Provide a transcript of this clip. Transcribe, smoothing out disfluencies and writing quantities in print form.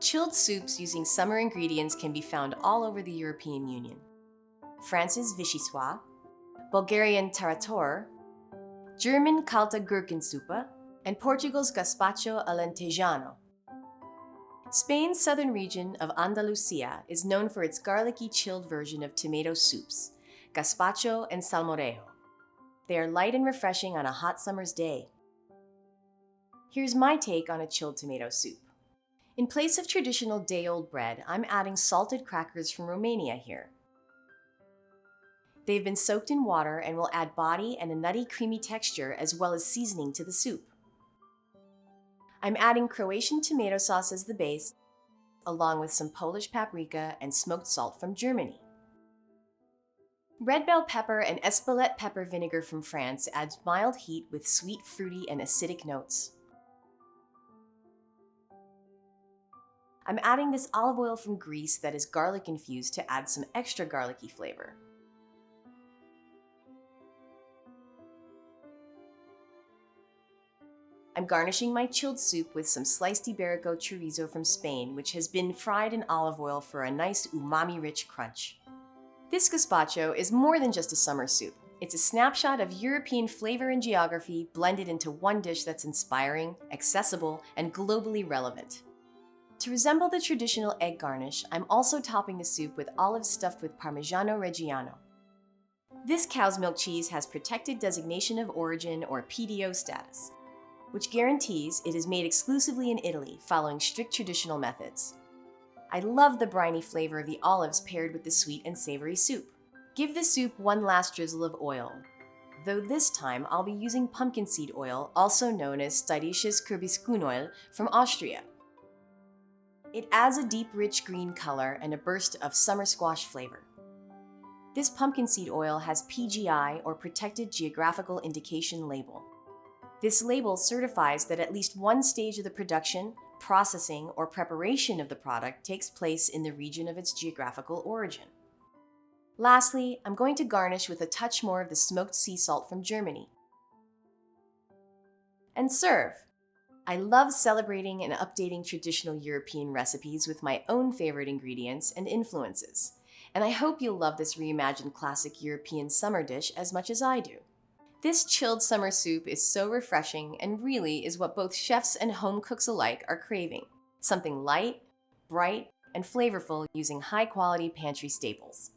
Chilled soups using summer ingredients can be found all over the European Union. France's vichyssoise, Bulgarian Tarator, German Kalte Gurkensuppe, and Portugal's gazpacho alentejano. Spain's southern region of Andalusia is known for its garlicky chilled version of tomato soups, gazpacho and salmorejo. They are light and refreshing on a hot summer's day. Here's my take on a chilled tomato soup. In place of traditional day-old bread, I'm adding salted crackers from Romania here. They've been soaked in water and will add body and a nutty, creamy texture as well as seasoning to the soup. I'm adding Croatian tomato sauce as the base, along with some Polish paprika and smoked salt from Germany. Red bell pepper and Espelette pepper vinegar from France adds mild heat with sweet, fruity, and acidic notes. I'm adding this olive oil from Greece that is garlic-infused to add some extra garlicky flavor. I'm garnishing my chilled soup with some sliced Iberico chorizo from Spain, which has been fried in olive oil for a nice umami-rich crunch. This gazpacho is more than just a summer soup. It's a snapshot of European flavor and geography blended into one dish that's inspiring, accessible, and globally relevant. To resemble the traditional egg garnish, I'm also topping the soup with olives stuffed with Parmigiano Reggiano. This cow's milk cheese has protected designation of origin or PDO status, which guarantees it is made exclusively in Italy following strict traditional methods. I love the briny flavor of the olives paired with the sweet and savory soup. Give the soup one last drizzle of oil, though this time I'll be using pumpkin seed oil, also known as steirisches Kürbisgrünöl from Austria. It adds a deep, rich green color and a burst of summer squash flavor. This pumpkin seed oil has PGI or Protected Geographical Indication label. This label certifies that at least one stage of the production, processing, or preparation of the product takes place in the region of its geographical origin. Lastly, I'm going to garnish with a touch more of the smoked sea salt from Germany. And serve! I love celebrating and updating traditional European recipes with my own favorite ingredients and influences, and I hope you'll love this reimagined classic European summer dish as much as I do. This chilled summer soup is so refreshing and really is what both chefs and home cooks alike are craving. Something light, bright, and flavorful using high-quality pantry staples.